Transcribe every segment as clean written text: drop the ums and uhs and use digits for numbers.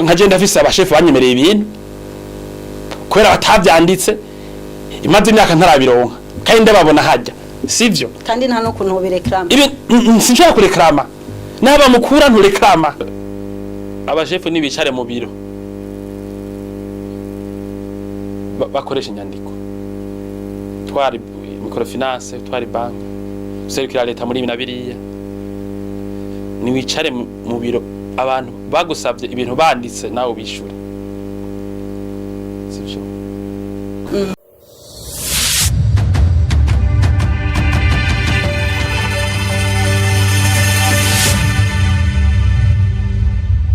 nka je ndafise abashefu banyemereye ibintu kwera batavyanditse imaze imyaka ntarabironka kandi ndababona hajya sivyo kandi nta no kuntu birekrama ibi sinshaka kurekrama naba mukura nturekrama abashefu nibicare mu biro bakoresha inyandiko twari microfinance twari banki serukira leta muri bina biriya ni wicare mu biro abantu bagusabye ibintu banditse nawe bishura sibyo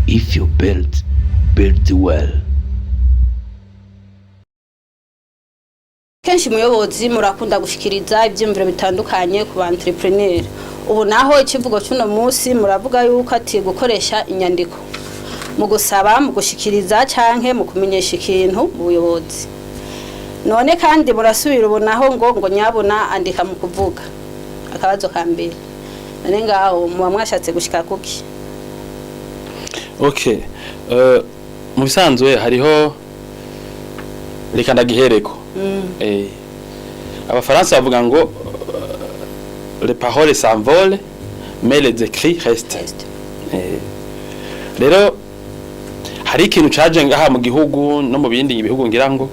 If you build well. Kenshi muyobozi murakunda gushikiriza ibyimviro bitandukanye ku ba entrepreneur. Ubu naho ikivugo cy'uno munsi muravuga yuko ati gukoresha inyandiko mu gusaba mu gushikiriza canke mu kumenyesha ikintu mu buyobozi. None kandi murasubira ubonaho ngo nyabona andika mu kuvuga. Akabazo kambere. None ngaho muba mwashatse gushika kuki? Okay. Mu bisanzwe hariho reka ndagihereko. Abafaransa bavuga ngo les paroles s'envolent mais les écrits restent. Rero hari ikintu caje ngaha mu gihugu no mu bindi bihugu ngira ngo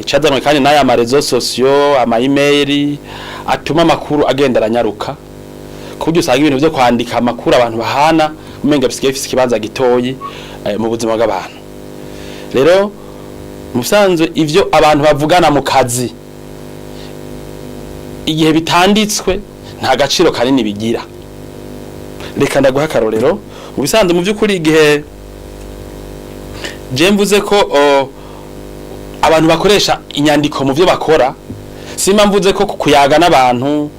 cadamwe kandi n'aya ama réseaux sociaux ama email atuma amakuru agenda aranyaruka kubyo usanga ibintu byo kwandika amakuru abantu bahana umenga bisigaye ifise kibanza gitoyi mu buzima bw'abantu. Rero musanzwe ivyo abantu bavugana mu kazi igihe bitanditswe nta gaciro kanini bigira. Reka ndaguha karorero mu bisanzwe mu byukuri igihe je mvuze ko abantu bakoresha inyandiko mu byo bakora simba mvuze ko kuyaga n'abantu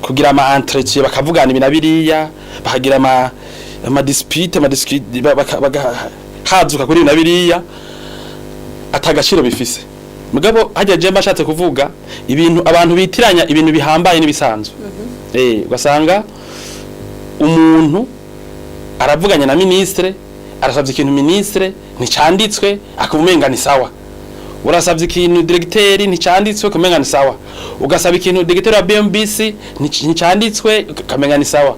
kugira ama entretien bakavugana ibinabiriya bakagira ama dispute bakahazuka kuri ibinabiriya atagashiro bifise. Mugabo hajya je mbashatse kuvuga ibintu abantu bitiranya ibintu bihambaye nibisanzwe. Ugasanga umuntu aravuganya na ministre arasabye ikintu ministre nticanditswe akavumenga ni sawa. Urasabye ikintu directeur nticanditswe kumenga ni sawa. Ugasaba ikintu directeur wa BMBC nticanditswe kamenga ni sawa.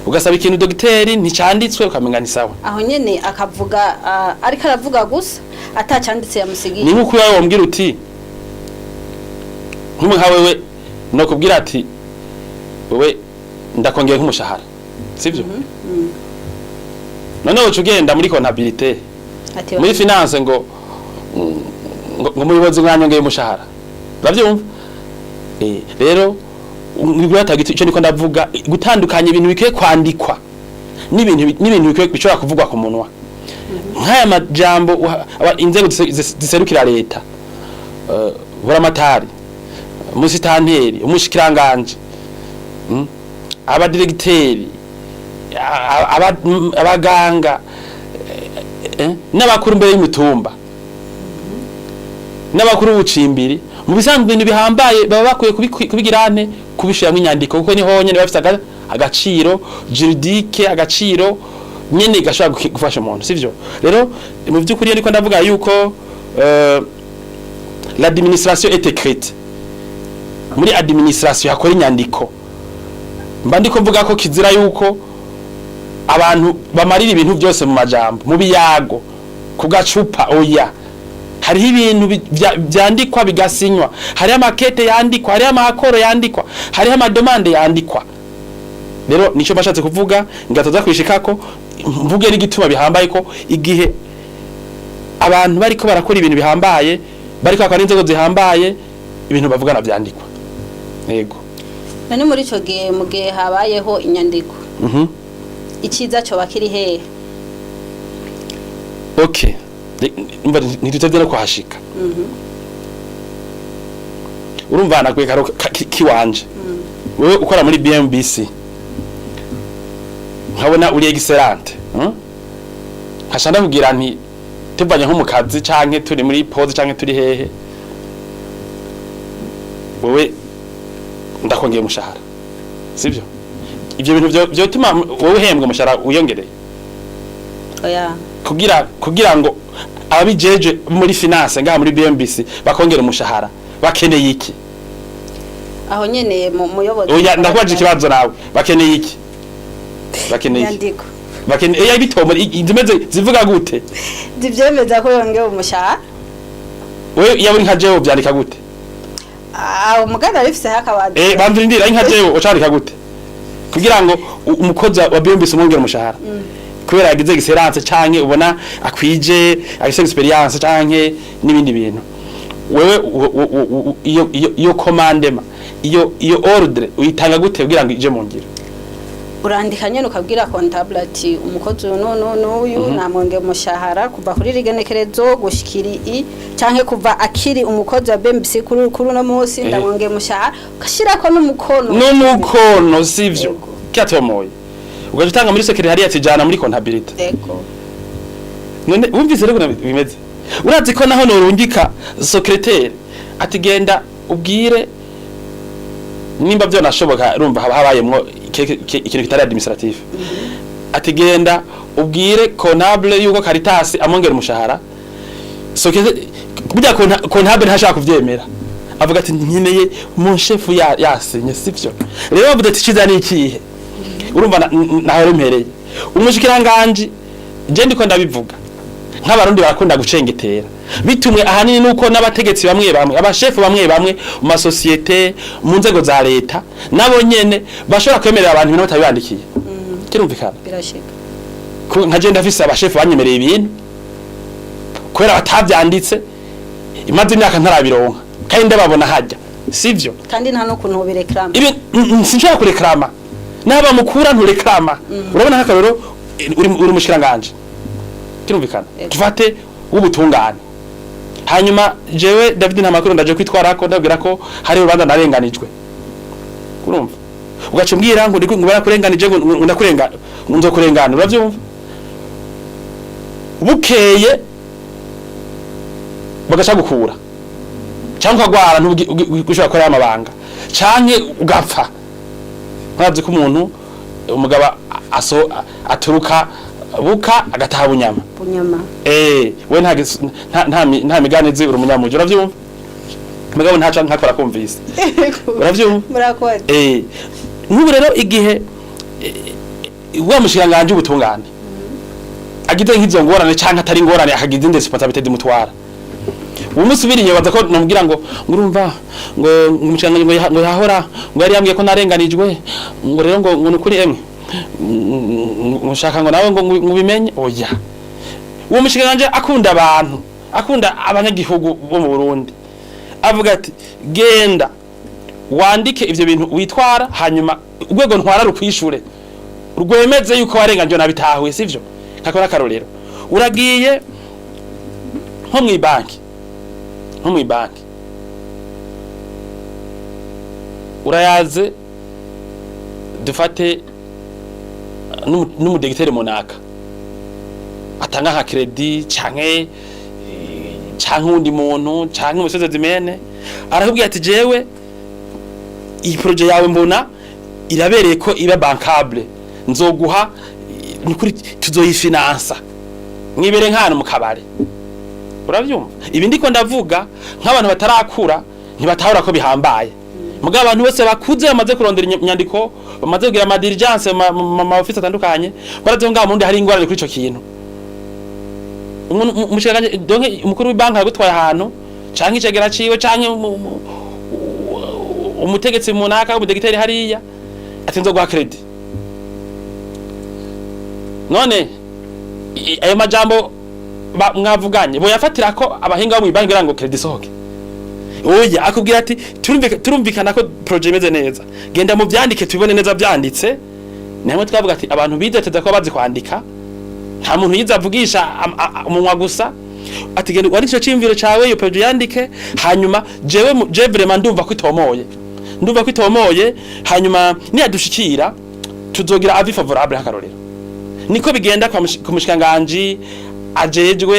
Ugasaba ikintu docteur nticanditswe kamenga ni sawa. Aho nyene akavuga ariko aravuga gusa atacanditse yamusigiye. Ni nkuko yawe wombwira uti nkumwe nka wewe no kubwira ati wewe ndakongera nk'umushahara sivyo? None ucugenda muri comptabilité muri finance ngo muyobozi mwanyongeye umushahara bavyumva. Rero ngwatagiti ico niko ndavuga gutandukanya ibintu bikwiye kwandikwa n'ibintu bikwiye bishobora kuvugwa ku munwa. Nkaya majambo inzego ziserukira leta buramatari musitanteri umushikiranganje abadiregiteri abaganga n'abakuru mbere y'imitumba n'abakuru b'ubucimbiri mu bisanzwe ibintu bihambaye baba bakwiye kubigirane kubishira mu nyandiko kuko niho nyene bafite agaciro juridique agaciro nyene gashobora gufasha umuntu sivyo. Rero mu byukuri ariko ndavuga yuko l'administration est écrite muri administration yakora inyandiko mba ndiko mvuga ko kizira yuko abantu bamarira ibintu byose mu majambo mu biyago ku gacupa oya. Hariho ibintu byandikwa bigasinywa, hariho amakete yandikwa, hariho amakoro yandikwa, hariho amadomande yandikwa. Rero nico bashatse kuvuga ngatoza kwishikako mvuge n'igituma bihambaye ko igihe abantu bariko barakora ibintu bihambaye bariko bakora inzego zihambaye ibintu bavugana vyandikwa. Yego. None muri ico gihe mu gihe habayeho inyandiko. Ikiza cyo bakiri hehe? Okay. Nitutevye no kuhashika. Urumva nakwe karo kiwanje. Wewe ukora muri BMBC. Nkabona uri excellent. Hashanda kugira nti tuvanye nko mu kazi canke turi muri pause canke turi hehe. Wewe ndakongeye umushahara. Sivyo? Ivyo bintu byo tuma wowe uhembwa umushahara uyongereye. oya kugira ngo ababijeje muri finance ngaha muri BMBC bakongera umushahara bakeneye iki aho nyene mu muyobozi oya ndakwaje ikibazo nawe bakeneye iki bakeneye nyandiko bakeneye bitomo izimeze zivuga gute zivyemeza ko yongewe umushahara we yaburi nka jewe byandika gute umuganda bifise hakabandi bamvindira inka jewe ucandika gute kugira ngo umukozi wa BMBC umwongera umushahara kubera yagize excellence canke ubona akwije agise experience canke nibindi bintu wewe iyo commandema iyo ordre uyitanga gute kugira ngo ije mu ngiro urandika nyene ukabwira comptable ati umukozi uyu namwonge umushahara kuva kuri rigenekerezo gushikiri canke kuva akiri umukozi wa BMBC kuri no munsi ndamwonge umushahara ukashirako n'umukono sivyo kyatomoye ugajutanga muri secretariat tijana muri comptabilité ego none wumvise rero bimeze urazi ko naho norungika secrétaire atigenda ubwire nimba byo nashoboka urumva habayemwo ikintu kitari administratif atigenda ubwire comptable yuko Caritas amongera umushahara kubya comptable ntashaka kuvyemera avuga ati nkeneye mon chef yasinye sivyo rero bavuze ati kizani ikihe urumva naho rempereye umushikiranganje je ndiko ndabivuga nk'abarundi barakunda gucengetera bitumwe ahanini nuko n'abategetsi bamwe abashefu bamwe mu masosiyete mu nzego za leta nabo nyene bashobora kwemerera abantu ibintu batabibandikiye kirumvikana birashika nka je ndafise abashefu banyemereye ibintu kwera batavyanditse imaze imyaka ntarabironka kandi ndababona hajya sivyo kandi nta no kuntu birekrama ibi sinshaka kurekrama naba mukura nturekrama urabona nk'akarero uri mushikiranganje kirumvikana tufate ubutungane hanyuma jewe David ntamakuru ndaje kwitwarako ndabwira ko hari urubanza narenganijwe urumva ugacumbwira ngo ndiko ngubara kurenganije ngo ndakurenga nzokurengana uravyumva bukeye bagaca gukura cyangwa kwagwara ntugishobora gukora amabanga canke ugapfa nkazi ko umuntu umugaba aturuka buka agataha bunyama we nta miganizi uri umunyamuji uravyumva mugabo ntaca nkakora kumvise uravyumva murakoze nk'ubu rero igihe wa mushikiranganje ubutungane agize nk'izo ngorane canke atari ngorane akagize inde responsabilité dimutwara umusubiriye baza ko namubwira ngo urumva ngo umushikiranganje ngo yahora ngo yari yambwiye ko narenganijwe ngo rero ngo nukuri emwe mushaka ngo nawe ngo mubimenye oya uwo mushikiranganje akunda abantu akunda abanyagihugu bo mu Burundi avuga ati genda wandike ivyo bintu witwara hanyuma urwego ntwara rukwishure rwemeze yuko warenganjwe nabitahuye sivyo kakora karorero uragiye nko mu banki urayaze dufate n'umudegitere munaka atanga nka credit canke undi muntu canke umusozi zimene arakubwira ati jewe iyi projet yawe mbona irabereye ko iba bankable nzoguha nukuri tuzoyifinansa mwibere nkana mu kabare uravyumva ibi ndiko ndavuga nk'abantu batarakura ntibatahura ko bihambaye mugabo abantu bose bakuze bamaze kurondera inyandiko bamaze kugira ama diligence ma office atandukanye baraze ngaho mundi hari ingorane kuri ico kintu umushikiranganje donc umukuru w'ibanka yagutwaye ahantu canke icegera ciwe canke umutegetsi munaka umudegitere hariya ati nzoguha credit none ayo majambo mwavuganye bo yafatira ko abahinga bo mwibangira ngo credit sohoke oya akubwira ati turumvikana ko projet imeze neza genda mu byandike tubone neza byanditse namwe twavuga ati abantu bizeteza ko bazi kwandika nta muntu yizavugisha umunwa gusa ati genda wari cyo cimviro cawe yo projet yandike hanyuma je vraiment ndumva ko itomoye hanyuma niyadushikira tuzogira avis favorable hakarorero niko bigenda ku mushikanganje ajejwe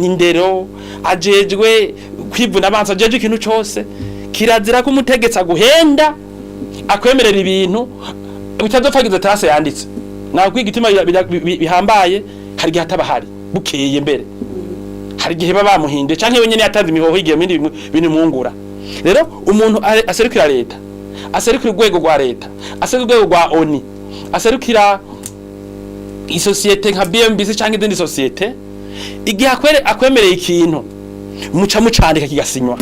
indero ajejwe kwivuna abanza ajeje ikintu cyose kirazira ko umutegetsi aguhenda akwemerera ibintu bitazopfagiza terase yanditse nakwiga igituma bihambaye hari gihe ataba hari bukeye mbere hari gihe baba bamuhinde canke wenyene yatanze imihoho igihe mindi bintu mwungura rero umuntu aserukira leta aserukira urwego rwa leta aserukira urwego rwa ONU aserukira isosiyete nka BMBC canke izindi sosiyete igihe akwemereye ikintu muca mucandika kigasinywa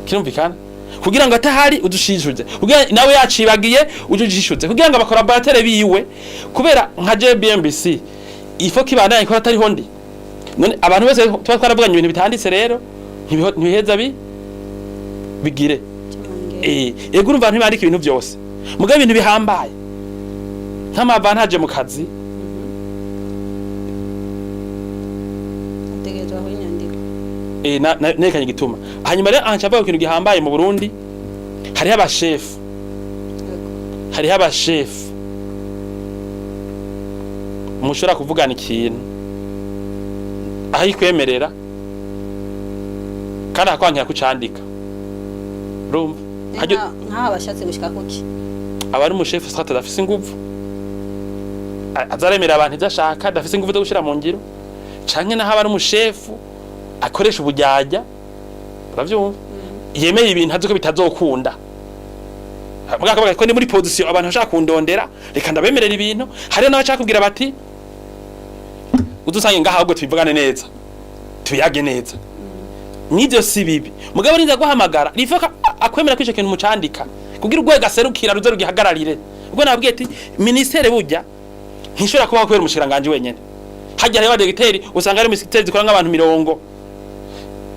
kirumvikana kugira ngo atahari udushishuje kugira nawe yacibagiye ujujishuje kugira ngo abakoraboratere biwe kubera nka JBMBC ifo kibandanye ko atari hondi none abantu bose tuba twaravuganye ibintu bitanditse rero ntibiheza bigire ego urumva ntibandika ibintu byose muga ibintu bihambaye nk'amavantage mu kazi nekanye gituma hanyuma rero ancavuga ikintu gihambaye mu Burundi hariho abashefu mushobora kuvugana ikintu aho ikwemerera kandi akwankira kucandika urumva nkaho bashatse gushika kuki abari umushefu sata dafise inguvu azaremera abantu idashaka dafise inguvu zo gushira mu ngiro canke naho abari umushefu akoresha ubujyajya uravyumva yemeye ibintu azuko bitazokunda mugaka ko ni muri position abantu bashaka kundondera reka ndabemerera ibintu hari nawe cyakubwira bati udusange ngaha ahubwo tubivugane neza tuyage neza nivyo si bibi mugabo ninza guhamagara rifoka akwemera kwice kintu mucandika kugira urwego aserukira ruze rugihagararire ubwo nabwiye ati ministere burya ntishobora kuba kwera umushiranganje wenyene hajya rero degiteri usanga ari ministere zikora nk'abantu 100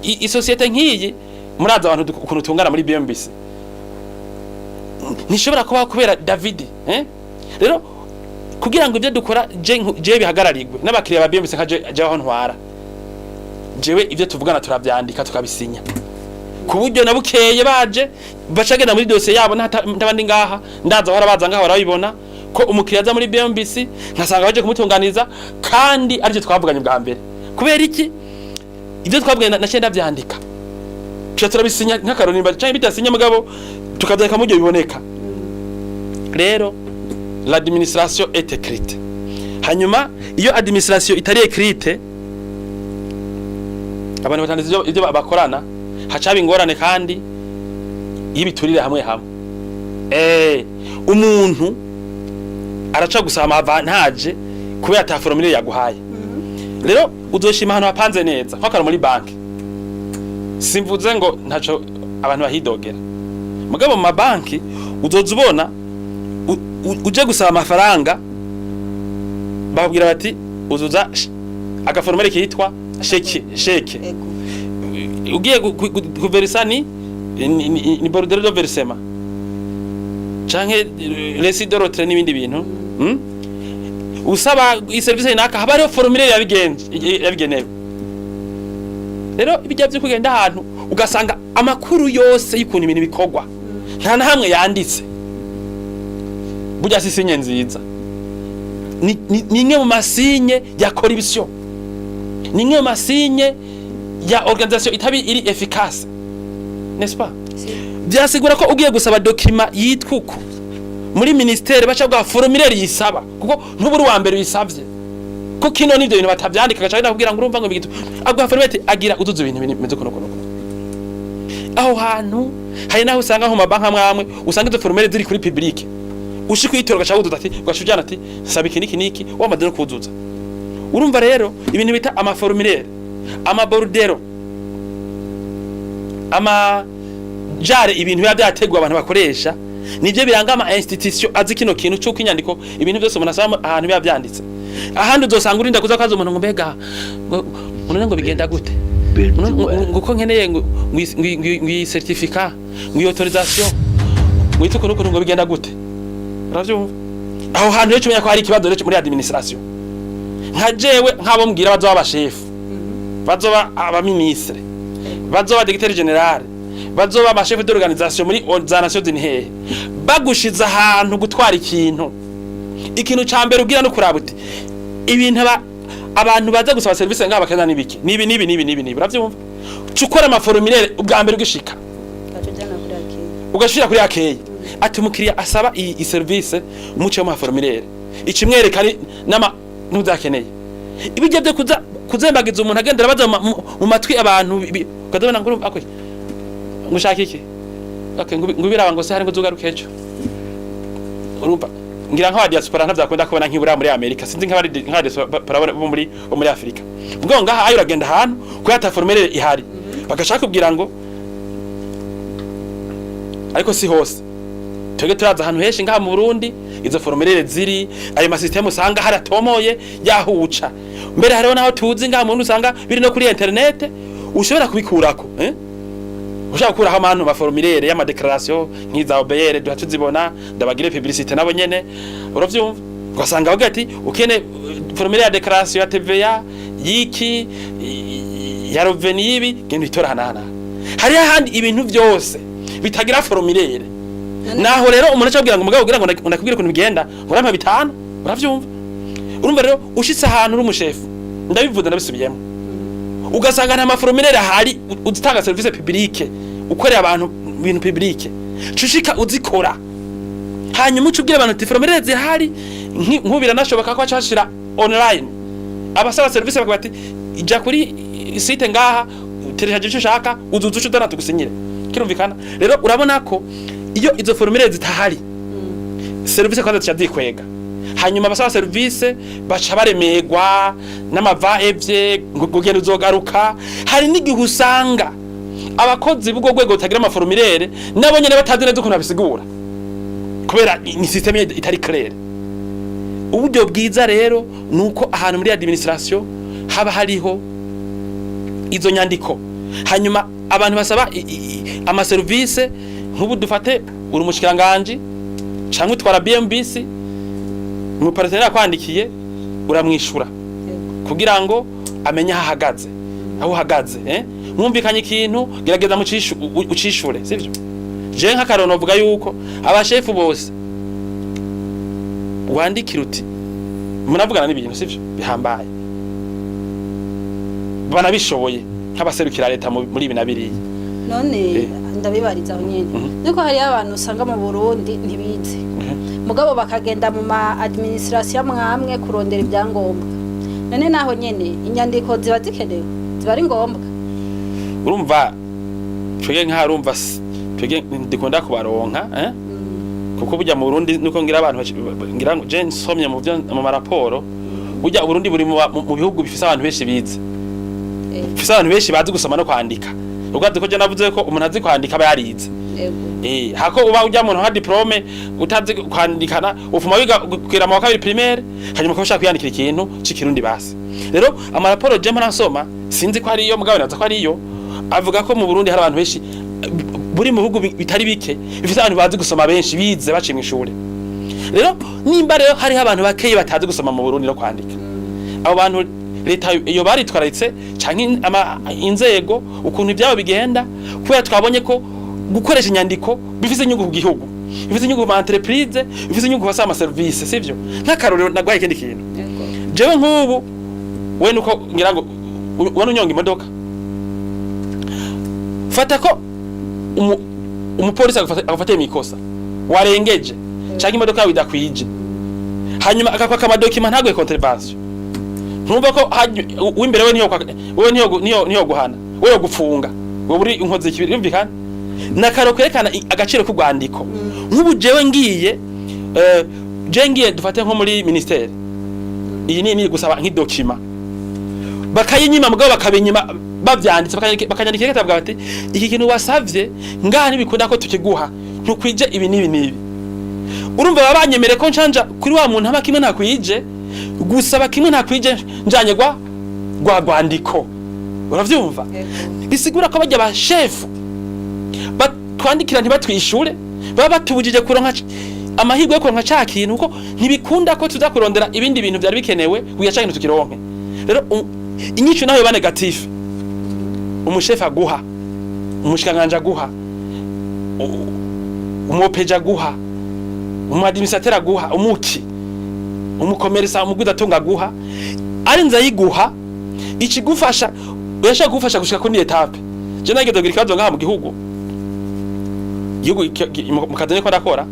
isosiyete nk'iyi muraza abantu ukuntu tungana muri BMBC nishobora kuba kubera David rero kugira ngo ibyo dukora je bihagararirwe n'abakiriya ba BMBC nka je aho ntwara jewe ibyo tuvugana turavyandika tukabisinya ku buryo nabukeye baje bacagenda muri dossier yabo ntabandi ngaha ndaza hora baza ngaha barabibona ko umukiriya aza muri BMBC nkasanga baje kumutunganiza kandi aricyo twavuganye bwa mbere kubera iki ibyo twabwanye na cyenda byandika turabisinya nk'akaronimba cyangwa bitasinya mugabo tukabyandika mu byo biboneka rero l'administration est écrite hanyuma iyo administration itari écrite abantu batanditse ibyo bakorana hacaba ingorane kandi yibiturire hamwe umuntu araca gusama avantage kubera ataforomire yaguhaye rero uzoshima hano hapanze neza fakara muri banki simvuze ngo ntaco abantu bahidogera mugabo mu mabanki uzoza ubona uje gusaba amafaranga babwira bati uzuza agaforomere kitwa sheke ugiye kuverisa ni bordereau de versement canke récit de retrait n'ibindi bintu usaba iservice naka haba ariho formulaire yabigenewe rero ibijya byo kugenda ahantu ugasanga amakuru yose y'ukuntu ibintu bikorwa nta na hamwe yanditse burya sisinye nziza ni imwe mu masinye ya corruption ni imwe mu masinye ya organisation itabi iri efficace n'est-ce pas byasigura ko ugiye gusaba document yitwuko muri ministere baca bwa formulaire yisaba kuko ntuburi wa mbere yisavye ko kino nivyo bintu batavyandika gacha kugira ngo urumva ngo bigitu agwa formulaire agira uzuza ibintu bimeze kono aho hantu hari naho usanga mu mabanka mwamwe usanga izo formulaire ziri kuri public ushiko yitora gacha uduza ati gashujana ati saba iki niki wamaze no kuzuza urumva rero ibintu bita ama formulaire ama bordero ama jare ibintu biba byategwa abantu bakoresha nivyo biranga ama institution azi kino kintu cyo kwinyandiko ibintu byose umuntu asaba ahantu biba byanditse ahandi uzosanga urinda kuza kaza umuntu ngo mbega umuntu ngo bigenda gute nguko nkeneye ngwi certificat ngwi autorisation ngwito kuno ngo bigenda gute uravyumva aho hantu rero cyumenya ko hari ikibazo rero muri administration nka jewe nkabo mbwira bazoba abashefu bazoba abaministre bazoba directeur general bazoba abashefu d'organisation muri Nations Unies bagushiza ahantu gutwara ikintu ca mbere ugira no kurabuti ibintu abantu baza gusaba service ngaba bakenda nibiki nibi uravyumva cukora ama formulaire ubwa mbere ugishika ugashira kuri akeye ati umukiriya asaba i service umuce mu formulaire ikimwereka nama ntuzakeneye ibijye byo kuzembagiza umuntu agendera baza mu matwi abantu kadabona ngo akwe ngushaka iki okay ngubira ngo se hari ngo zugaruke ejo urumva ngira nka diaspora ntabyakunda kubona nkibura muri Amerika sinzi nka diaspora bo muri Afrika ubwo ngaha ayo uragenda ahantu ko yata formulaire ihari bagashaka kubwira ngo ariko si hose twege turaza ahantu henshi ngaha mu Burundi izo formulaire ziri ayo masysteme usanga haratomoye yahuca mbere hariho naho tuzi ngaha mu usanga biri no kuri internet ushobora kubikurako ushaka gukuraho amantu ma formulaire y'ama declaration nk'iza OBR duhatuzibona ndabagire publicité nabo nyene uravyumva ugasanga bavuga ati ukene formulaire ya declaration ya TVA yiki ya revenu yibi genda itora hanana hari ahandi ibintu byose bitagira formulaire naho rero umuntu acabwira ngo mugabo kugira ngo ndakubwire ukuntu bigenda urampa 5 uravyumva urumva rero ushitse ahantu uri umushefu ndabivuze ndabisubiyemo ugasanga nta maformulaire hari uzitanga service publique ukorera abantu ibintu publique cushika uzikora hanyuma ucubwira abantu ati formulaire zihari nkubira nashoboka ko acashira online abasaba service bakubati ija kuri site ngaha terehaje cyo shaka uzuzucu dana tugusinyire kirumvikana rero urabona ko iyo izo formulaire zitahari service kwanza cyadikwega hanyuma basaba service baca baremegwa n'amava evye ngugenda uzogaruka hari n'igihe usanga abakozi b'ubwo gwego utagira amaformulaire nabo nyene batazi neza ukuntu abisigura kubera ni systeme itari claire uburyo bwiza rero nuko ahantu muri administration haba hariho izo nyandiko hanyuma abantu basaba ama service nk'ubu dufate uri umushikiranganje cyangwa utwara BMBC mu partenaire akwandikiye uramwishura kugira ngo amenye ahagaze aho uhagaze mwumvikanye ikintu gerageza mu ucishure sivyo je nk'akarono vuga yuko abashefu bose wandikira uti munavugana n'ibintu sivyo bihambaye banabishoboye nk'abaserukira leta muri ibi nabiriye none ndabibariza nyene niko hari abantu usanga mu Burundi ntibize mugabo bakagenda mu ma administration mwamwe kurondera ibyangombwa none naho nyene inyandiko ziba zikenewe ziba ari ngombwa urumva twege nka urumva twege ndikunda kubaronka kuko burya mu Burundi nuko ngira abantu ngira ngo je nsomye mu maraporo burya Burundi buri mu bihugu bifise abantu benshi bize bifise abantu benshi bazi gusoma no kwandika ubwo ko je navuze ko umuntu azi kwandika aba yarize hako uba ujya mu nta diplome utazi kwandikana ufuma wiga kwira mu kabiri primaire hanyuma ko ushaka kwandikira ikintu cikirundi basi rero amaraporo je mpana sinzi ko ari iyo mugabo naza ko ari iyo avuga ko mu Burundi hari abantu benshi buri mu bihugu bitari bike bifite abantu bazi gusoma benshi bize baciye mu ishuri rero nimba rero hari abantu bakeye batazi gusoma mu Burundi no kwandika abo bantu leta iyo baritwararitse canke inzego ukuntu ibyabo bigenda kubera twabonye ko gukoresha inyandiko bifise inyungu ku gihugu bifise inyungu mu entreprise bifise inyungu basa ama service sivyo nk'akarorero nagwaye ikindi kintu jewe nk'ubu we nuko ngira ngo wano unyonga imodoka fata ko umupolisi agafata imikosa warengeje canke imodoka yawe idakwije hanyuma akakwaka amadokima ntagwe contravention ntumva ko w'imbere we niyo guhana we yo gupfunga we buri inkozi ikibiri yumvikana nakaro kwerekana agaciro k'ugwandiko nk'ubu jewe ngiye dufate nko muri ministeri iyi ni gusaba nk'idokima bakayinyima mugabo bakabinyima bavyanditse bakanyandika kitavuga bati iki kintu wasavye ngaha nibikunda ko tukiguha ntukwije ibi nibi urumva babanyemere ko ncanja kuri wa muntu haba kimwe ntakwije gusaba kimwe ntakwije njanye gwandiko uravyumva bisigura ko bajya ba chef batwandikira ntibatwishure baba batubujije kuronka amahirwe yo kuronka ca kintu uko ntibikunda ko tuza kurondera ibindi bintu byari bikenewe uyaca kintu tukironke rero inyico nayo ba negative umushefa guha umushikanganja guha umupeja guha umadministrateur guha umuki umukomerisa umuguda tunga guha ari nza yiguha ikigufasha uyashaka gufasha gushika kuri etape je nageze kugira ikibazo ngaha mu gihugu mu kadene ko ndakora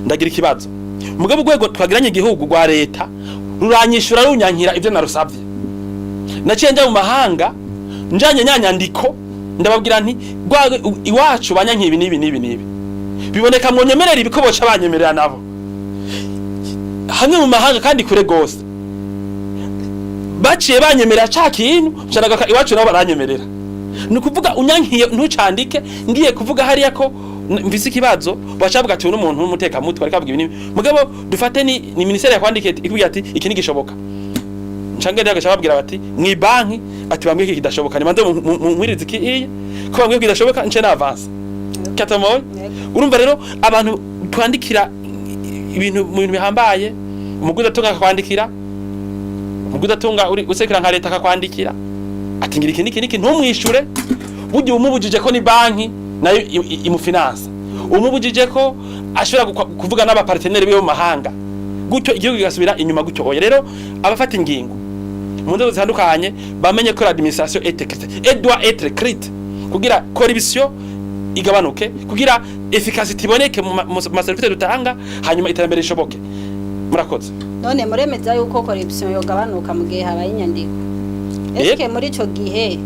ndagira ikibazo mugabo urwego twagiranye igihugu rwa leta ruranyishura runyankira ibyo narusabye naciye njya mu mahanga njanye nyanyandiko ndababwira nti iwacu banyankiye ibi nibi biboneka mu nyemerera ibikoboca banyemerera nabo hamwe mu mahanga kandi kure gose baciye banyemerera ca kintu cyanaga iwacu nabo baranyemerera ni kuvuga unyankiye ntucandike ngiye kuvuga hariya ko mvise ikibazo bacavuga ati umuntu w'umuteka mutwe ariko avuga ibintu mugabo dufate ni ministeri yakwandike ikubwira ati iki ni gishoboka ncangere yagashababwira bati mwi banki ati bambwiye iki kidashoboka ni manze mwirize iki iye ko bambwiye kidashoboka nce na avance katamoy urumva rero abantu twandikira ibintu mu bintu bihambaye umuguzi atunga akakwandikira umuguzi atunga usekera nka leta akakwandikira ati ngira iki ntumwishure buryo umubujije ko ni banki nayo imufinansa umubujije ko ashobora kuvuga n'abaparteneri be mu mahanga gutyo igihugu kigasubira inyuma gutyo oya rero abafata ingingo mu nzego zitandukanye bamenye ko l'administration doit être écrite kugira corruption igabanuke kugira efficacité iboneke mu service dutanga hanyuma iterambere rishoboke murakoze none muremeza yuko corruption yogabanuka mu gihe habaye inyandiko eske muri ico gihe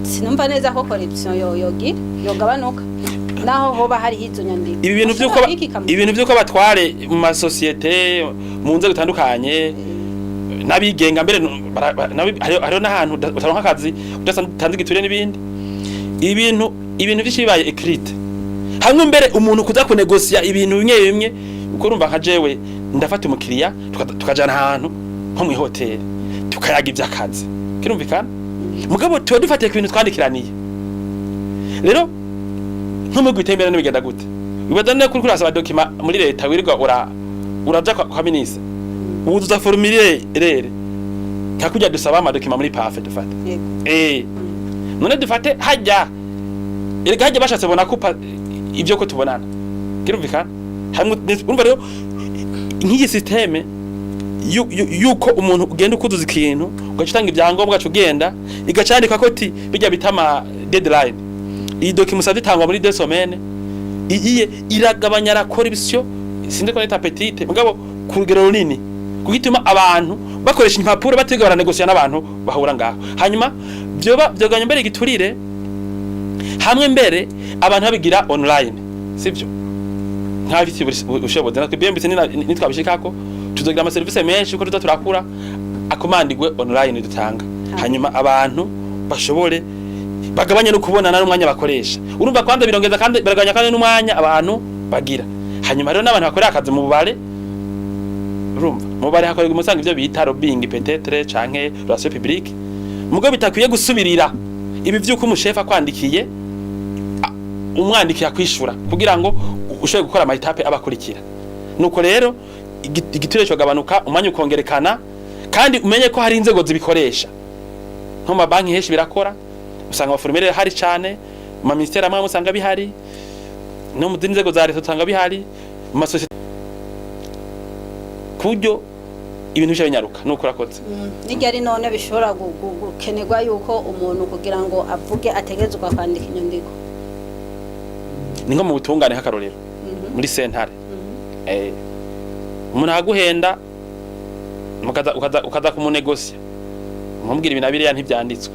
sinumva neza ko corruption yogabanuka naho hoba hari hizo nyandiko ibintu byuko batware mu masosiyete mu nzego zitandukanye nabigenga mbere hariho n'ahantu utaronka akazi udasanze igiturire n'ibindi ibintu byishibaye écrite hamwe mbere umuntu kuza kunegosia ibintu bimwe uko urumva nka jewe ndafata umukiriya tukajana ahantu nko mu hoteli tukayaga iby'akazi kirumvikana mugabo tuba dufatiye ku bintu twandikiraniye rero nko gwitembera n'ibigenda gute ubadane kuri kurasaba document muri leta wirirwa uraja kwa ministre ubuza formulaire rere kakujya dusaba ama document muri PAF dufate none dufate hajya erega hajya bashatse bona kupa ibyo ko tubonana kirumvikana hamwe urumva rero nk'iyi systeme yuko umuntu ugenda ukuzuza ikintu ugacitanga ibyangombwa cugenda igacandika ko ti bijya bitama deadline iyi document savye tangwa muri 2 semaines igiye iragabanya la corruption sinde ko leta petite mugabo ku rugero runini kugituma abantu bakoresha impapuro batega baranegosia n'abantu bahura ngaho hanyuma byoganya mbere igiturire hamwe mbere abantu babigira online sivyo nk'abiti ushoboza natwe BMBC nitwabishikako tuzogira ama service menshi uko turakura akomandigwe online dutanga hanyuma abantu bashobore bagabanye no kubonana n'umwanya bakoresha urumva kwanda birongeza kandi baraganya kandi n'umwanya abantu bagira hanyuma rero n'abantu bakorera akazi mu bubare urumva mu bubare hakorerwa umusanga ivyo bita lobbying peut-être canke relation publique mugo bitakwiye gusubirira ibi vyuko umushefa kwandikiye umwandikira kwishura kugira ngo ushobore gukora amahitape abakurikira nuko rero igiturire cyo gabanuka umwanya ukongerekana kandi umenye ko hari inzego zibikoresha nko ma banki heshi birakora usanga abaformulaire hari cyane mu ministeri amwe usanga bihari no mu nzego za leta usanga bihari mu masosiyete kujyo ibintu by'abanyaruka nuko rakoze nigari none bishobora gukenerwa yuko umuntu kugira ngo avuge ategezwa kwandika inyandiko ni nko mu butungane hakarorero muri sentare umuntu aguhenda ukaza kumunegosia mumbwira ibintu abiriya ntibyanditswe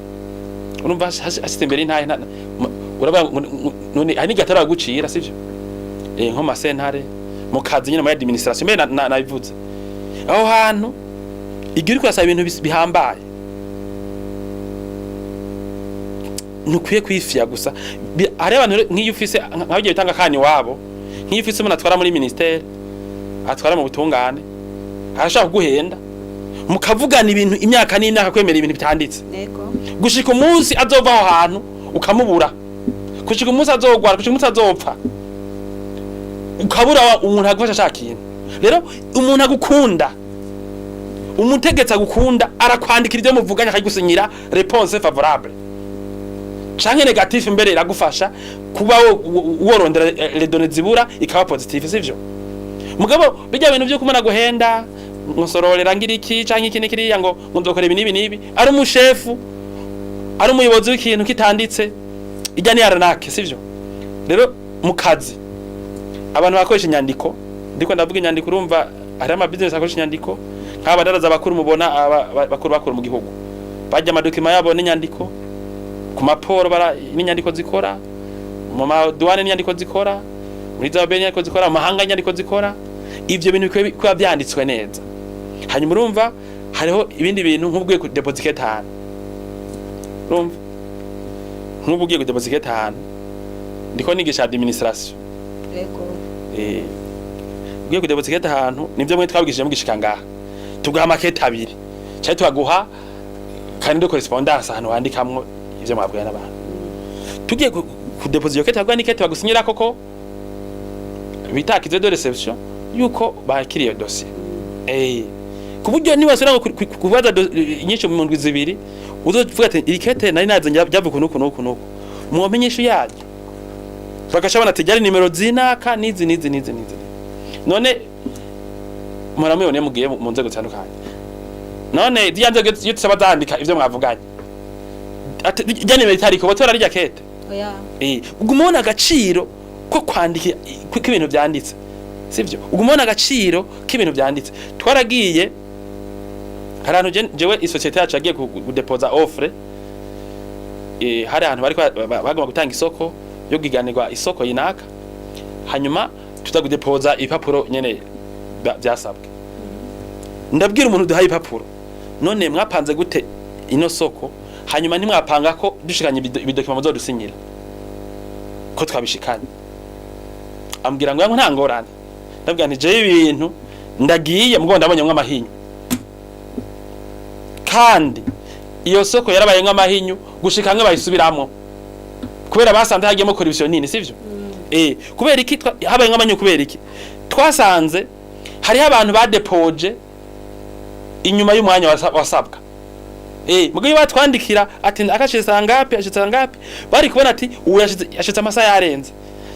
urumva asite imbere intahe uraba none ani gatara gucira sivyo nko masentare mu kazi nyine mu administration mbere nabivuze aho hantu igihe uriko urasaba ibintu bihambaye nukwiye kwifya gusa hari abantu nk'iyo ufise nk'abagiye bitanga kani wabo nk'iyo ufise umuntu atwara muri ministeri atwara mu butungane arashaka kuguhenda mukavugana ibintu imyaka n'imyaka kwemera ibintu bitanditse gushika umunsi azova aho hantu ukamubura gushika umunsi azogwara gushika umunsi azopfa ukabura umuntu agufasha shakintu rero umuntu agukunda umutegetsa gukunda arakwandikira ibyo muvuganya akigusinyira réponse favorable canke negatif mbere iragufasha kuba worondera les données zibura ikaba positive sivyo mugabo bijya bintu byo kumana guhenda ngosororera ngira iki canke iki nikiriya ngo ndokora ibi nibi ari umushefu ari umuyobozi w'ikintu kitanditse ijya ni aranake sivyo rero mu kazi abantu bakoresha inyandiko ndiko ndavuga inyandiko urumva hari ama business akoresha inyandiko nk'abadaraza bakuru mubona bakuru mu gihugu bajya amadokima yabo n'inyandiko ku maporo bara n'inyandiko zikora mu maduwane n'inyandiko zikora muri za bene n'inyandiko zikora mu mahanga n'inyandiko zikora ivyo bintu bikwiye byanditswe neza hanyuma urumva hariho ibindi bintu nk'ubwiye ku deposit 5 urumva nk'ubwiye ku deposit 5 ndiko nigisha administration yego ugiye ku deposit 5 nivyo mwe twabigishije mugishika ngaha tugaha makete 2 cyari tugaguha kandi do correspondance ahantu handikamwo ivyo mwabwiye n'abantu tugiye ku deposit yo kete bagwa ni kete bagusinyira koko bitakize de reception yuko bakiriye dossier kuburyo ni wasura kubaza inyisho mu ndwi zibiri uzovuga ati irikete nari naze byavuga nuko mumenyesho yaje bakashabana ati jari nimero zinaka nizi none muramubone mugiye mu nzego zitandukanye none diyanze yo tusaba zandika ivyo mwavuganye ati jari nimero itariko batora rya kete oya ugumona agaciro ko kwandika kw'ibintu byanditse sivyo ugumona agaciro k'ibintu byanditse twaragiye harantu jewe isosiyete yacu yagiye kudepoza offre hari ahantu bari bagomba gutanga isoko yo giganirwa isoko yinaka hanyuma tutagudepoza ipapuro nyene byasabwe ndabwira umuntu duhaye ipapuro none mwapanze gute ino soko hanyuma ntimwapanga ko dushikanye ibidokima muzodusinyira ko twabishikanye ambwira ngo nta ngorane ndabwira nti je ibintu ndagiye mugo ndabonye amahinyu kandi iyo soko yarabaye nk'amahinyu gushika nka bayisubiramo kubera basanze hagiyemo corruption nini sivyo kubera iki habaye nk'amanyu kubera iki twasanze hari abantu badepoje inyuma y'umwanya wasabwa mugiye batwandikira ati akashitsa ngapi bari kubona ati uwo yashitse amasaha yarenze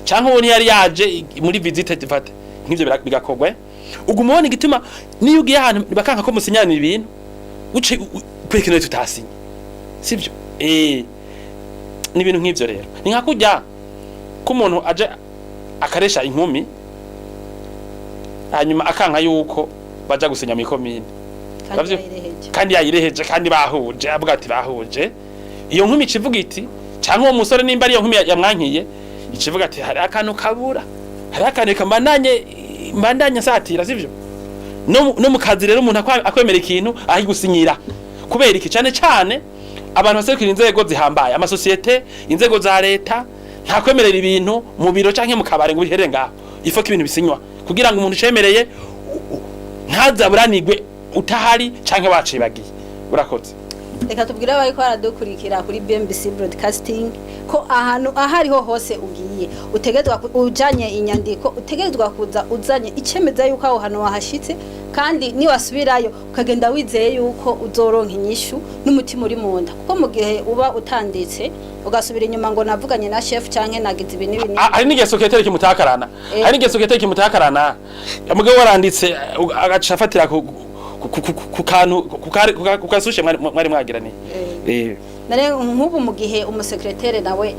canke uwo yari yaje muri visite difate nk'ivyo bigakogwe ugumubona igituma niyo ugiye ahantu bakanka ko musinyana ibintu uce kwekene tutasinye sivyo ni ibintu nk'ivyo rero ni nka kujya ko umuntu aje akaresha inkumi hanyuma akanka yuko baja gusinya mu komine kandi yayireheje kandi bahuje avuga ati bahuje iyo nkumi ikivuga iti cyangwa uwo musore nimba ari iyo nkumi yamwankiye ikivuga ati hari akantu kabura hari akantu mbandanya satira sivyo no mu kazi rero umuntu akwemera ikintu ahi gusinyira kubera iki cyane abantu basekira inzego zihambaye amasosiyete inzego za leta nta kwemerera ibintu mu biro canke mu kabare ngo bihere ngaho ifoka ibintu bisinywa kugira ngo umuntu cemereye ntazaburanigwe utahari canke bacibagiye urakoze reka tubwire abari ko baradukurikira kuri BMBC broadcasting ko ahantu ahariho hose ugiye utegezwa ujanye inyandiko utegezwa kuza uzanye icemeza yuko aho hano wahashitse kandi ni wasubirayo ukagenda wizeye yuko uzoronka inyishu n'umutima uri munda kuko mu gihe uba utanditse ugasubira inyuma ngo navuganye na chef canke nagize ibintu ibintu ari n'igeso keteri kimutakarana ari n'igeso keteri kimutakarana mugabo waranditse agacafatira ku kantu kukasushe mwari mwagirane nare nk'ubu mu gihe umusekretere nawe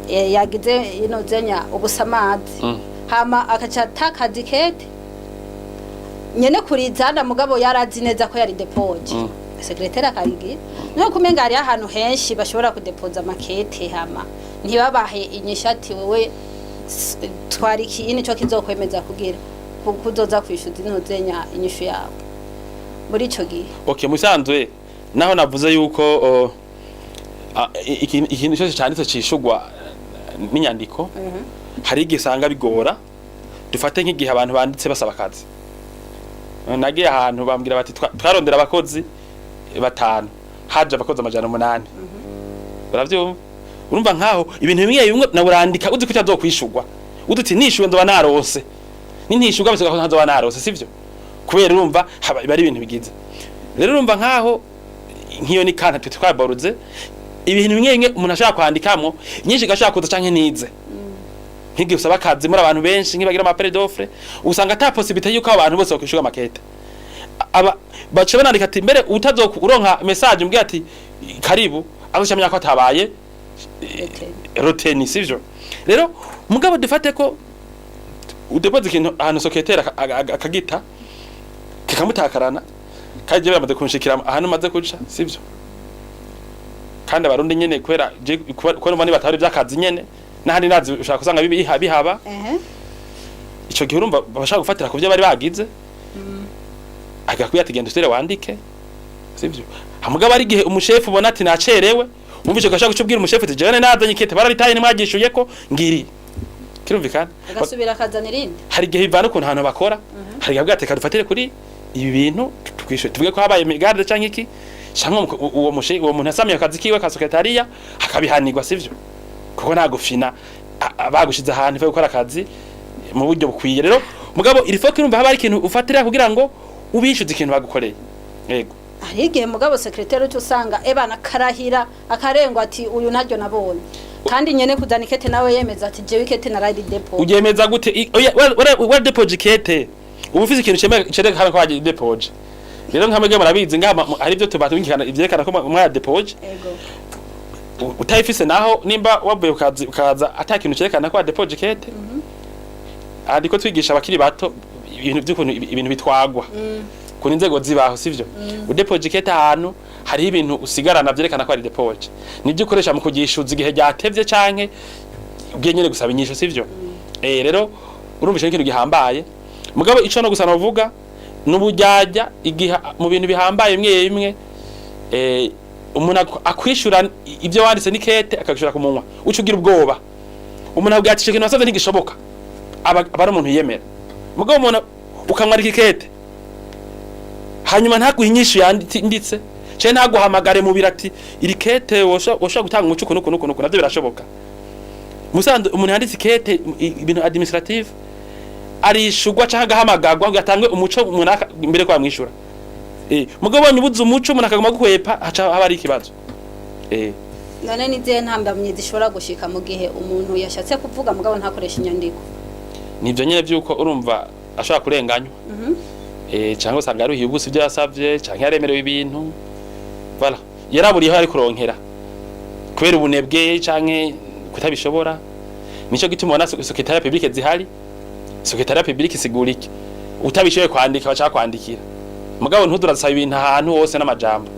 yagize inozenya ubusamazi hama akaca takazi kete nyene kurizana mugabo yarazi neza ko yari depoje sekretera kagiye no kumenga ari ahantu henshi bashobora kudepoza makete hama ntibabahe inyishati wewe twariki ini cyo kizokwemeza kugira kuzoza kwishuza inozenya inyishu yawe muri ico gihe okay musanzwe naho navuze yuko ikintu cyose cyanditse cishugwa n'inyandiko hari igisanga bigora dufate nk'igihe abantu banditse basaba akazi nagiye ahantu bambwira bati twarondera abakozi 5 haje abakozi 800 baravyumva urumva nkaho ibintu bimwe naburandika uzi ko cyazokwishugwa uduti nishuwe ndoba narose nintishugwa bise ko ntazoba narose sivyo kubera urumva bari ibintu bigize rero urumva nkaho nkiyo ni kanta twabaruze ibintu bimwe umuntu ashaka kwandikamo nyinshi gashaka kuza canke nize nk'igihe usaba akazi muri abantu benshi nkibagira ama appel d'offre usanga ata possibilité yuko abantu bose bakwishuga makete aba bace banandika ati mbere utazokuronka message mbwiye ati karibu azoshamenya ko atabaye roteni sivyo rero mugabo dufate ko udepoze ikintu ahantu secrétaire akagita kikamutakarana kaje bamaze kunshikira ahantu maze kuca sivyo kandi abarundi nyene kwera ko bani batari byakazi nyene nahandi nazi ushaka kusanga bihaba ico gihe urumva bashaka gufatira ku byo bari bagize agakwiye atigenda usire wandike sivyo hamugaba ari gihe umushefu ubona ati nacerewe umvishe gashaka gucubwira umushefu ati jene nazanye kete bararitaye nimwagishuye ko ngiri kirumvikana agasubira akazana irindi hari gihe bivana ukuntu ahantu bakora hari gihe bwateka dufatire kuri ibi bintu tukwishe tuvuge ko habaye migarde canke iki cyangwa uwo muntu asamiye akazi kiwe ka secretariya akabihanirwa sivyo kuko nagufina bagushize ahantu fe gukora akazi mu buryo bukwiye rero mugabo iri fo kirumva haba ari ikintu ufatira kugira ngo ubishuze ikintu bagukoreye yego hari igihe mugabo secretary cyo usanga ebana karahira akarengwa ati uyu ntaryo nabonye kandi nyene kuzana ikete nawe yemeza ati jewe ikete na ride depot ugemeza gute we depot ikete ubufise ikintu cemeka hano ko waje depot rero nkamege murabizi ngama ari byo tubatungikana ivyerekana ko mwa depot yego utayifise naho nimba wabuye ukaza atakintu cerekana ko depot ikete ariko twigisha abakiri bato ibintu by'ukuntu ibintu bitwagwa ku inzego zibaho sivyo udepot ikete ahantu hari ibintu usigarana byerekana ko ari depot nibyo ukoresha mu kugishuza igihe ryatevye canke ubyenyene gusaba inyisho sivyo rero urumvisha ikintu gihambaye mugabo ico no gusana uvuga n'ubujyajya igihe mu bintu bihambaye bimwe umuntu akwishura ibyo wanditse nikete akagishura ku munwa ucugira ubwoba umuntu abwatisha ikintu wasaze ntigishoboka abari umuntu yemera mugabo umuntu ukamwarika ikete hanyuma ntaguhinyisha yanditse cye ntaguhamagare mu birati iri kete wosha gutanga umuco kuno navyo birashoboka musanze umuntu yanditse ikete ibintu administrative arishugwa cyangwa gahamagagwa gatangwe umuco umuntu imbere kwa mwishura mugabo nyubuze umuco umuntu akaguma guhwepa haca haba ari ikibazo none nize ntambamye zishobora gushika mu gihe umuntu yashatse kuvuga mugabo ntakoresha inyandiko nivyo nyene vyuko urumva ashobora kurenganywa cyangwa usanga ari ubusi byo yasavye cyangwa yaremerewe ibintu voilà yaraburiyeho ari kuronkera kubera ubunebwe canke kutabishobora nico gituma wana secretariat public zihari secretariat public siguriki utabishoye kwandika bacha kwandikira mugabo ntudurasaba ibintu ahantu hose n'amajambo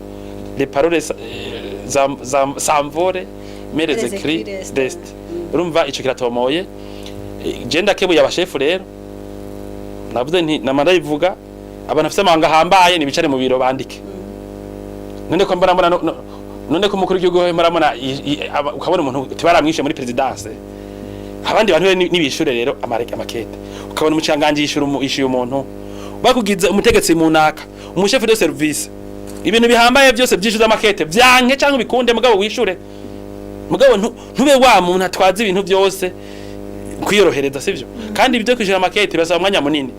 les paroles samvore mais les écrits rest urumva ico kiratomoye genda kebuye abashefu rero navuze nti namara ivuga abantu afite amanga hambaye nibicare mu biro bandike none ko mbona none ko mukuru w'igihugu maramona ukabona umuntu tibaramwishe muri presidence abandi bantu nibishure rero amakete ukabona umucanganje yishyuye umuntu bakugize umutegetsi munaka umushefu de service ibintu bihambaye byose byishyuza amakete byanke cyangwa bikunde mugabo wishure mugabo ntube wa muntu atwaza ibintu byose kwiyorohereza sivyo kandi ibyo kwishyura amakete basaba umwanya munini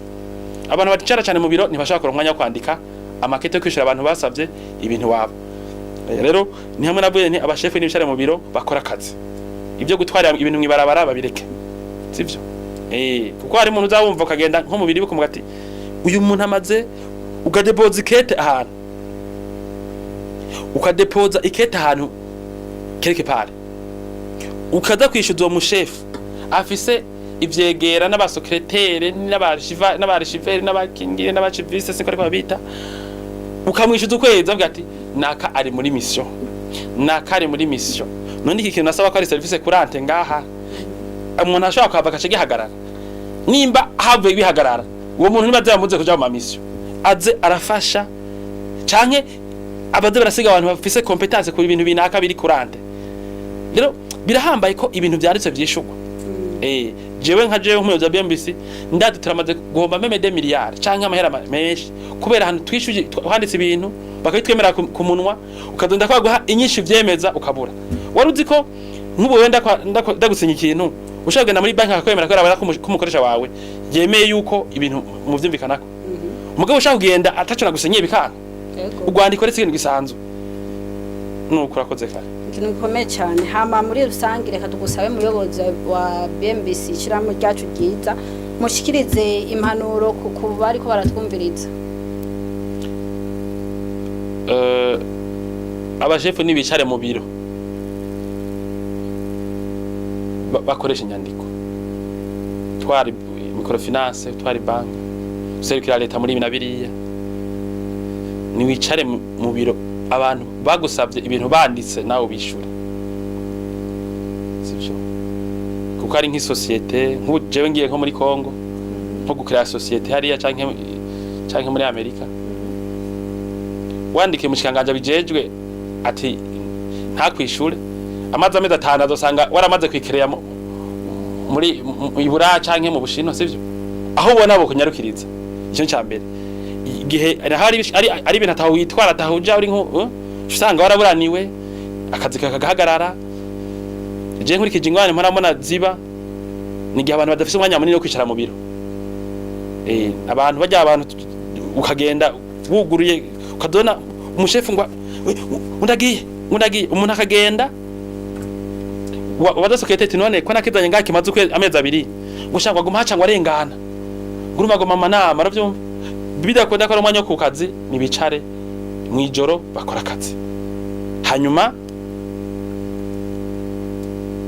abantu bacara cyane mu biro ntibashaka kuronka umwanya wo kwandika amakete kwishura abantu basavye ibintu wabo rero ni hamwe navuye ni abashefu n'ibicare mu biro bakora akazi ibyo gutwara ibintu mwibarabara babireke sivyo kuko hari umuntu uzabumva ukagenda nko mu biri biko mugati uyu muntu amaze ukadepoza ikete ahantu ukadepoza ikete ahantu quelque part ukaza kwishyuza uwo mushefu afise ivyegera n'abasokretere n'abarishiveri n'abakingire n'abacivise siko ariko babita ukamwishyuza ukwezi avuga ati naka ari muri mission none iki kintu nasaba ko ari service kurante ngaha umuntu ashobora kwava kace gihagarara nimba havuye bihagarara uwo muntu nibaze yamuze kuja mu mission aze arafasha canke abaze barasiga abantu bafise competence ku bintu binaka biri kurante rero birahambaye ko ibintu byanditse byishugwa jewe nka jewe nk'umuyobozi wa BMBC ndati turamaze guhomba meme 2 miliyari canke amahera menshi kubera hano twishuje handitse ibintu bakabitwemera ku munwa ukazenda kwaguha inyinshi vyemeza ukabura waruzi ko nk'ubu wenda ndagusinya ikintu ushaka genda muri banki akakwemera ko arabara kumukoresha wawe yemeye yuko ibintu muvyumvikanako mugabo ushaka kugenda atacura gusinya ibikanga ugwandiko retse ikintu gisanzwe nuko urakoze kare ikintu gikomeye cyane hama muri rusange reka tugusabe muyobozi wa BMBC shiramo ryacu ryiza mushikirize impanuro ku bari ko baratwumviriza abashefu nibicare mu biro bakoresha inyandiko twari microfinance utwara banki userukira leta muri ibi na biriya niwicare mu biro abantu bagusabye ibintu banditse nawe bishura sibyo kuko ari nk'isosiyete nk'ubu jewe ngiye nko muri Kongo nko gukira sosiyete hariya canke muri Amerika wandike mu kikanganja bijejwe ati nta kwishure amazi amezi 5 azosanga waramaze kwikereya muri ibura canke mu Bushino sivyo aho ubona bo kunyarukiriza icyo cyambere igihe ari ibintu ataho witwara atahuja uri nko usanga waraburaniwe akazi kagahagarara je nkurikije ingwane mparabona ziba nigihe abantu badafise umwanya munini wo kwicara mu biro abantu bajya abantu ukagenda wuguruye ukadona umushefu ngo undagiye umuntu akagenda wadasokeete none ko nakizanye ngaki maze amezi 2 gushangwa gumaca ngo arengana nguruma ngo mama nama ravyo bidakunda ko umwanya wo ku kazi nibicare mwijoro bakora akazi hanyuma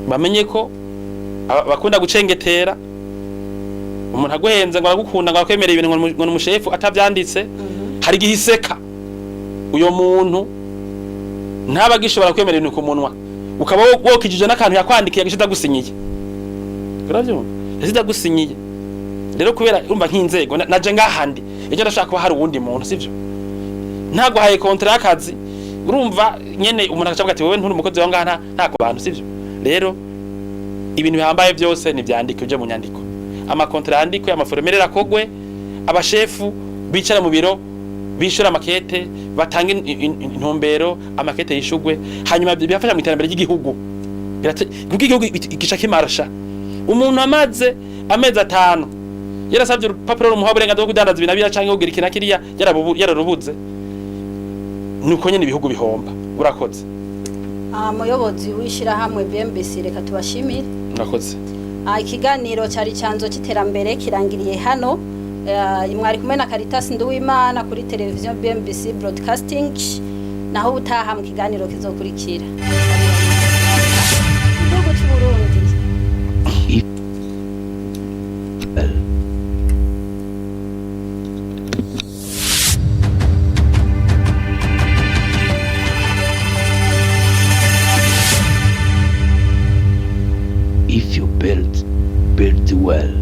bamenye ko bakunda gucengetera umuntu aguhenze ngo aragukunda ngo akwemera ibintu ngo umushefu atavyanditse hari gihiseka uyo muntu ntabagishobora kwemera ibintu ku munwa ukaba wokijije n'akantu yakwandikiye gishita gusinyiye uravyo yashita gusinyiye rero kubera urumva nk'inzego naje ngahandi ejo ndashaka kuba hari uwundi muntu sivyo ntago haye contrat y'akazi urumva nyene umuntu akacavuga ati wewe nturi umukozi wangaha nta ku bantu sivyo rero ibintu bihambaye byose ni byandike uje mu nyandiko ama contrat yandikwe amaformerera kogwe abashefu bicara mu biro bishura makete batanga intumbero amakete yishugwe hanyuma byafasha mu iterambere ry'igihugu igihugu gishaka imarsha umuntu amaze amezi 5 yarasabye urupapuro rumuha uburenganzira bwo kudandaza ibintu bira canke kugira ikina kiriya yararubuze nuko nyene ibihugu bihomba urakoze muyobozi wishira hamwe BMBC reka tubashimire urakoze ikiganiro cyari cyanzo cy'iterambere kirangiriye hano mwari kumwe na Caritas Nduwimana kuri televiziyo BMBC Broadcasting naho utaha mu kiganiro kizokurikira igihugu cy'u Burundi If you build well.